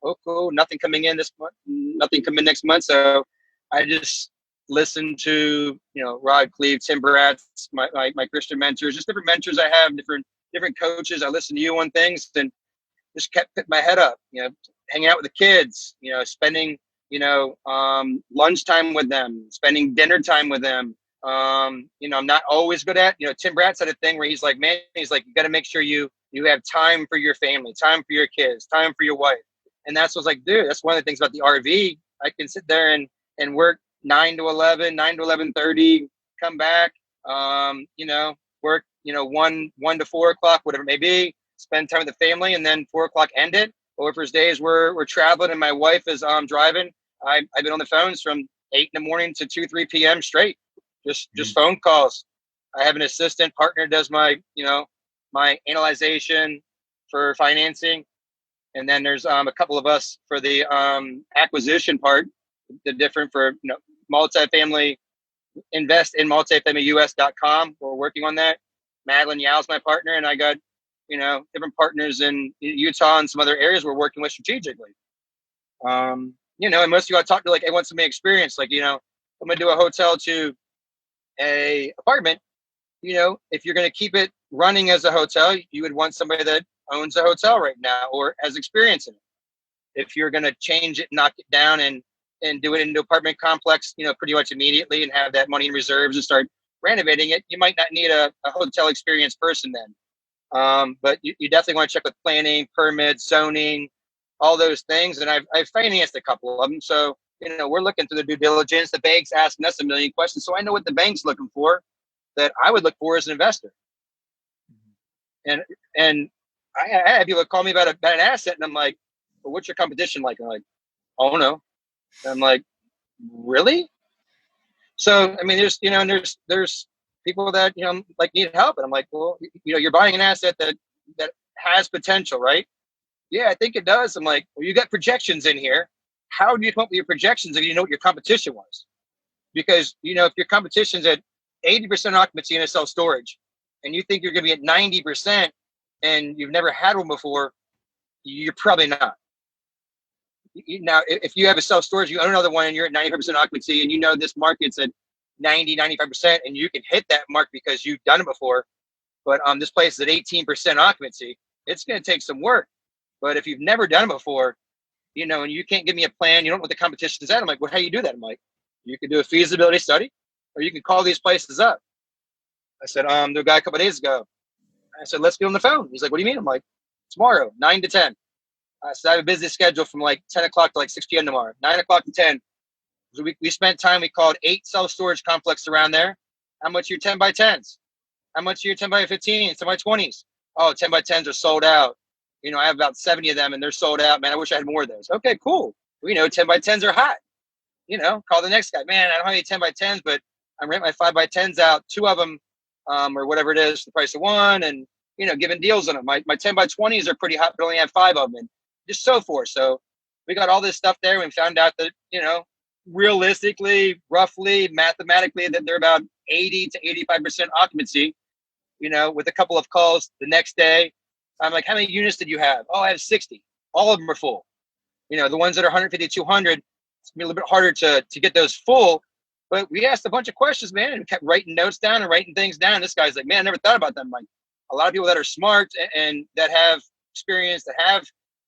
Speaker 3: oh, cool, nothing coming in this month, nothing coming next month. So I just listened to, Rod Cleve, Tim Bratz, my Christian mentors, just different mentors I have, different coaches. I listened to you on things and just kept putting my head up, hanging out with the kids, spending, lunchtime with them, spending dinner time with them. I'm not always good at, Tim Bratz had a thing where he's like, you got to make sure you have time for your family, time for your kids, time for your wife. And that's what's like, dude, that's one of the things about the RV. I can sit there and work 9 to 11, 9 to 11:30, come back, work, 1 to 4 o'clock, whatever it may be, spend time with the family, and then 4 o'clock end it. Or if there's days we're traveling and my wife is driving, I've been on the phones from 8 in the morning to 2, 3 p.m. straight, just phone calls. I have an assistant partner does my analyzation for financing. And then there's a couple of us for the acquisition part, the different for, multifamily, invest in multifamilyus.com. We're working on that. Madeline Yow's my partner, and I got, different partners in Utah and some other areas we're working with strategically. And most of you I talk to, like, I want somebody experienced, like, I'm going to do a hotel to a apartment. If you're going to keep it running as a hotel, you would want somebody that owns a hotel right now or has experience in it. If you're going to change it, knock it down and do it into apartment complex, pretty much immediately, and have that money in reserves and start renovating it, you might not need a hotel experienced person then. But you definitely want to check with planning, permits, zoning, all those things. And I've financed a couple of them. So, we're looking through the due diligence. The bank's asking us a million questions. So I know what the bank's looking for that I would look for as an investor. And I have people call me about an asset, and I'm like, well, what's your competition like? And I'm like, oh, no. And I'm like, really? So, I mean, there's people that, like, need help. And I'm like, well, you're buying an asset that has potential, right? Yeah, I think it does. I'm like, well, you got projections in here. How do you come up with your projections if you know what your competition was? Because, if your competition's at 80% occupancy in a self-storage and you think you're going to be at 90% and you've never had one before, you're probably not. Now, if you have a self-storage, you own another one and you're at 95% occupancy and this market's at 90-95% and you can hit that mark because you've done it before, but this place is at 18% occupancy, it's going to take some work. But if you've never done it before, and you can't give me a plan, you don't know what the competition is at, I'm like, well, how do you do that? I'm like, you can do a feasibility study or you can call these places up. I said, to a guy a couple of days ago, I said, let's get on the phone. He's like, what do you mean? I'm like, tomorrow, 9 to 10. So I have a busy schedule from like 10 o'clock to like 6 p.m. tomorrow, 9 o'clock to 10. So we spent time, we called 8 self-storage complexes around there. How much are your 10 by 10s? How much are your 10 by 15s, 10 by 20s? Oh, 10 by 10s are sold out. I have about 70 of them and they're sold out. Man, I wish I had more of those. Okay, cool. 10 by 10s are hot. Call the next guy. Man, I don't have any 10 by 10s, but I'm renting my 5 by 10s out. 2 of them, or whatever it is, the price of one, and, giving deals on them. My 10 by 20s are pretty hot, but only have 5 of them. And just so forth. So we got all this stuff there. And we found out that, realistically, roughly, mathematically, that they're about 80 to 85% occupancy, with a couple of calls the next day. I'm like, how many units did you have? Oh, I have 60. All of them are full. The ones that are 150, 200, it's gonna be a little bit harder to get those full. But we asked a bunch of questions, man, and kept writing notes down and writing things down. This guy's like, man, I never thought about that. I'm like, a lot of people that are smart and that have experience, that have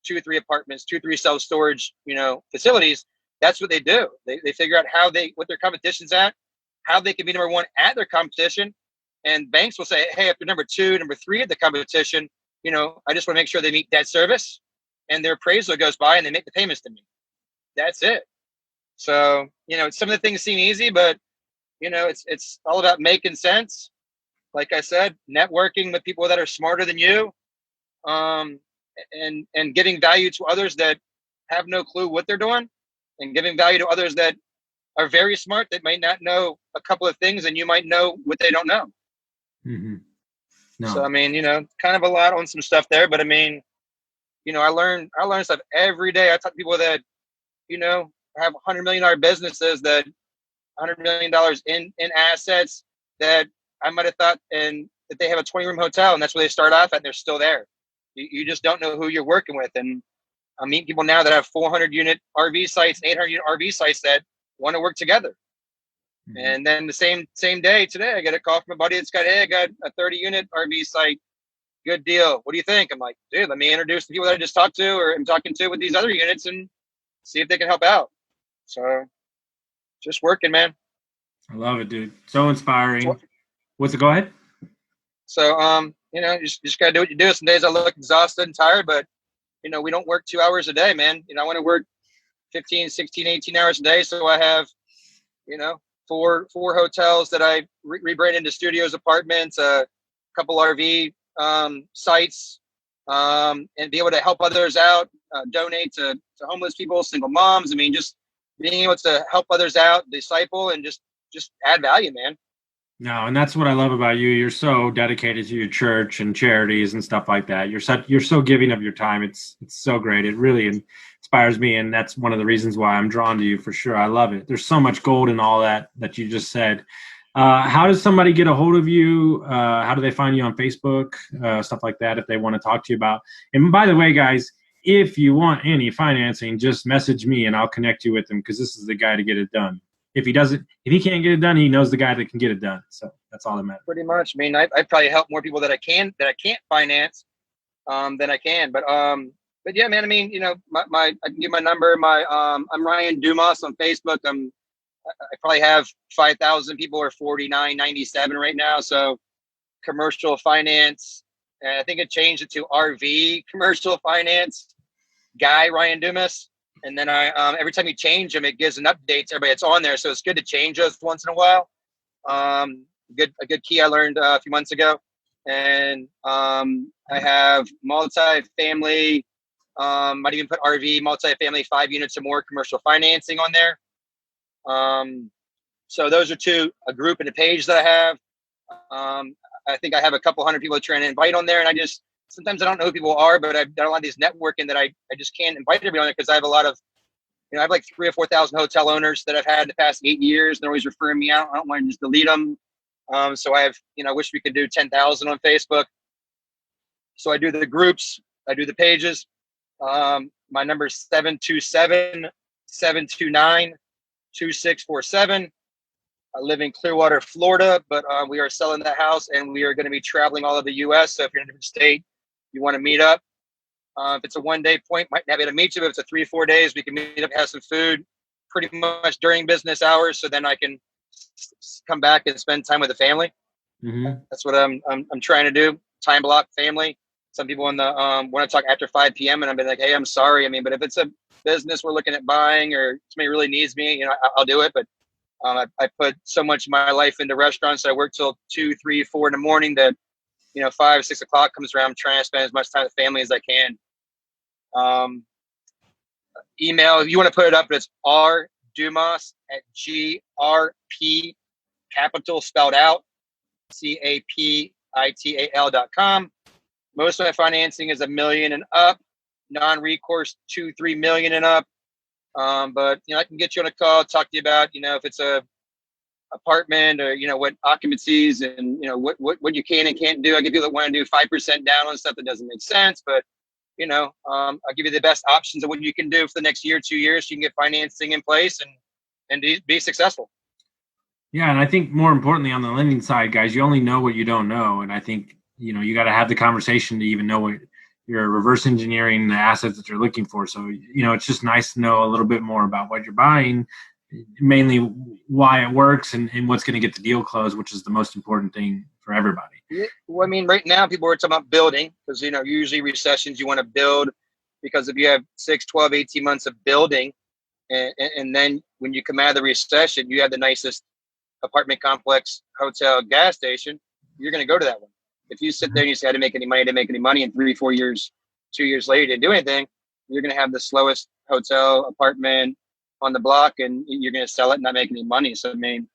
Speaker 3: 2 or 3 apartments, 2 or 3 self-storage, facilities, that's what they do. They figure out what their competition's at, how they can be number 1 at their competition. And banks will say, hey, if they're number 2, number 3 at the competition, I just want to make sure they meet debt service, and their appraisal goes by and they make the payments to me. That's it. So, some of the things seem easy, but, it's all about making sense. Like I said, networking with people that are smarter than you, and giving value to others that have no clue what they're doing, and giving value to others that are very smart that might not know a couple of things, and you might know what they don't know.
Speaker 2: Mm-hmm. No.
Speaker 3: So, kind of a lot on some stuff there, but I learn stuff every day. I talk to people that, have $100 million businesses, that $100 million in assets that I might have thought, and that they have a 20-room hotel, and that's where they start off at, and they're still there. You just don't know who you're working with. And I'm meeting people now that have 400-unit RV sites, 800-unit RV sites that want to work together. Mm-hmm. And then the same day today, I get a call from a buddy that's got, hey, I got a 30-unit RV site. Good deal. What do you think? I'm like, dude, let me introduce the people that I just talked to or I'm talking to with these other units and see if they can help out. So just working, man.
Speaker 2: I love it, dude. So inspiring. What's it? Go ahead.
Speaker 3: So, just got to do what you do. Some days I look exhausted and tired, but, we don't work 2 hours a day, man. I want to work 15, 16, 18 hours a day. So I have, 4 hotels that I rebranded into studios, apartments, a couple RV sites, and be able to help others out, donate to homeless people, single moms. Just being able to help others out, disciple, and just add value, man.
Speaker 2: No, and that's what I love about you. You're so dedicated to your church and charities and stuff like that. You're so giving of your time. It's so great. It really inspires me, and that's one of the reasons why I'm drawn to you for sure. I love it. There's so much gold in all that you just said. How does somebody get a hold of you? How do they find you on Facebook? Stuff like that if they want to talk to you about. And by the way, guys, if you want any financing, just message me and I'll connect you with him, because this is the guy to get it done. If he can't get it done, he knows the guy that can get it done. So that's all that matters.
Speaker 3: Pretty much. I probably help more people that I can't finance than I can. But yeah, man. I can give my number. I'm Ryan Dumas on Facebook. I probably have 5,000 people or 49.97 right now. So commercial finance. And I think it changed it to RV commercial finance guy, Ryan Dumas. And then every time you change them, it gives an update to everybody that's on there. So it's good to change those once in a while. A good key I learned a few months ago. And I have multifamily, might even put RV, multifamily, 5 units or more commercial financing on there. So those are a group and a page that I have. I think I have a couple hundred people trying to invite on there, and sometimes I don't know who people are, but I've done a lot of these networking that I just can't invite everybody on there, because I have a lot of, I have like 3,000 or 4,000 hotel owners that I've had in the past 8 years. They're always referring me out. I don't want to just delete them. So I have, I wish we could do 10,000 on Facebook. So I do the groups, I do the pages. My number is 727-729-2647. I live in Clearwater, Florida, but we are selling that house and we are going to be traveling all over the U.S. So if you're in a different state, you want to meet up. If it's a one-day point, might not be able to meet you. If it's a 3-4 days, we can meet up, have some food pretty much during business hours. So then I can come back and spend time with the family. Mm-hmm. That's what I'm trying to do. Time block family. Some people want to talk after 5 p.m. and I've been like, hey, I'm sorry. But if it's a business we're looking at buying or somebody really needs me, I'll do it. But I put so much of my life into restaurants. I work till 2, 3, 4 in the morning that, 5, 6 o'clock comes around. I'm trying to spend as much time with family as I can. Email, you want to put it up, but it's rdumas@grp, capital spelled out, capital.com. Most of my financing is $1 million and up. non-recourse 2-3 million and up. But I can get you on a call, talk to you about if it's a apartment or what occupancies and what you can and can't do. I give people that want to do 5% down on stuff that doesn't make sense, but I'll give you the best options of what you can do for the next year, 2 years. So you can get financing in place and be successful.
Speaker 2: Yeah, and I think more importantly on the lending side, guys, you only know what you don't know, and I think you got to have the conversation to even know what you're reverse engineering the assets that you're looking for. So it's just nice to know a little bit more about what you're buying, mainly why it works and what's going to get the deal closed, which is the most important thing for everybody.
Speaker 3: Yeah, well, I mean, right now people are talking about building because usually recessions you want to build because if you have 6, 12, 18 months of building and then when you come out of the recession, you have the nicest apartment complex, hotel, gas station, you're going to go to that one. If you sit there and you say, I didn't make any money in 3, 4 years, 2 years later, you didn't do anything, you're going to have the slowest hotel, apartment on the block, and you're going to sell it and not make any money. So, I mean,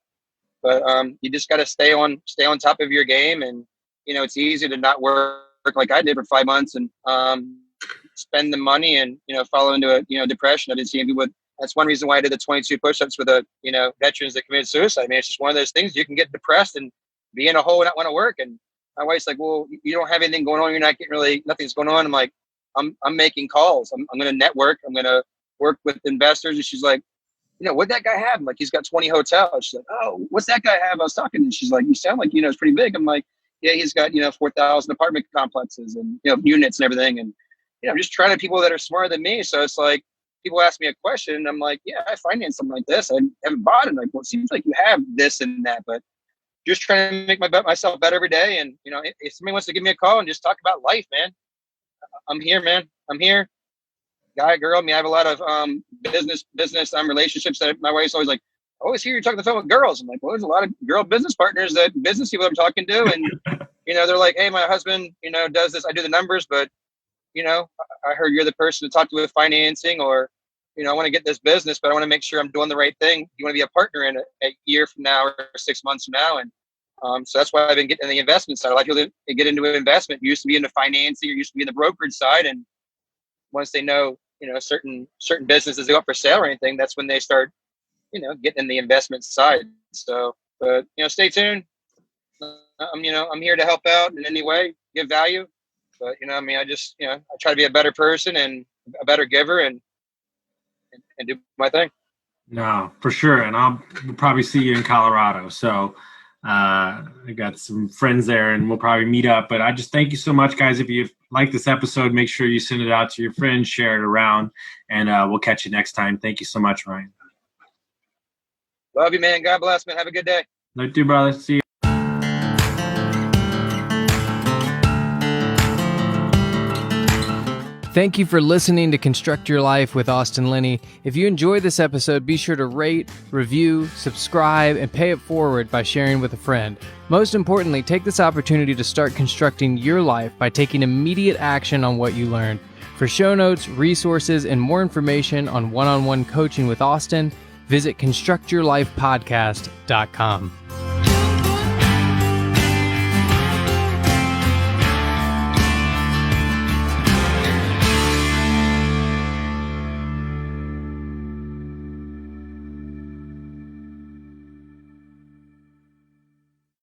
Speaker 3: but you just got to stay on top of your game. And, it's easy to not work like I did for 5 months and spend the money and, fall into a depression. I didn't see people that's one reason why I did the 22 push-ups with veterans that committed suicide. I mean, it's just one of those things. You can get depressed and be in a hole and not want to work. And my wife's like, well, you don't have anything going on. You're not getting nothing's going on. I'm like, I'm making calls. I'm going to network. I'm going to work with investors. And she's like, what'd that guy have? I'm like, he's got 20 hotels. She's like, oh, what's that guy have? I was talking. And she's like, you sound like, it's pretty big. I'm like, yeah, he's got, 4,000 apartment complexes and, units and everything. And, I'm just trying to people that are smarter than me. So it's like, people ask me a question and I'm like, yeah, I finance something like this. I haven't bought it. I'm like, well, it seems like you have this and that, but just trying to make myself better every day. And, if somebody wants to give me a call and just talk about life, man, I'm here, man. I'm here. Guy, girl. I mean, I have a lot of business relationships that my wife's always like, I always hear you talking on the phone with girls. I'm like, well, there's a lot of girl business partners business people I'm talking to. And, they're like, hey, my husband, does this. I do the numbers, but, I heard you're the person to talk to with financing or, I want to get this business, but I want to make sure I'm doing the right thing. You want to be a partner in a year from now or 6 months from now. And so that's why I've been getting in the investment side. A lot of people that get into investment used to be into financing or used to be in the brokerage side. And once they know, certain businesses go up for sale or anything, that's when they start, getting in the investment side. So, but, stay tuned. I'm here to help out in any way, give value. But, I just, I try to be a better person and a better giver and do my thing.
Speaker 2: No, for sure. And I'll probably see you in Colorado. So I got some friends there and we'll probably meet up. But I just thank you so much, guys. If you like this episode, make sure you send it out to your friends, share it around, and we'll catch you next time. Thank you so much, Ryan.
Speaker 3: Love you, man. God bless, man. Have a good day.
Speaker 2: Love you too, brother. See you.
Speaker 1: Thank you for listening to Construct Your Life with Austin Linney. If you enjoyed this episode, be sure to rate, review, subscribe, and pay it forward by sharing with a friend. Most importantly, take this opportunity to start constructing your life by taking immediate action on what you learned. For show notes, resources, and more information on one-on-one coaching with Austin, visit constructyourlifepodcast.com.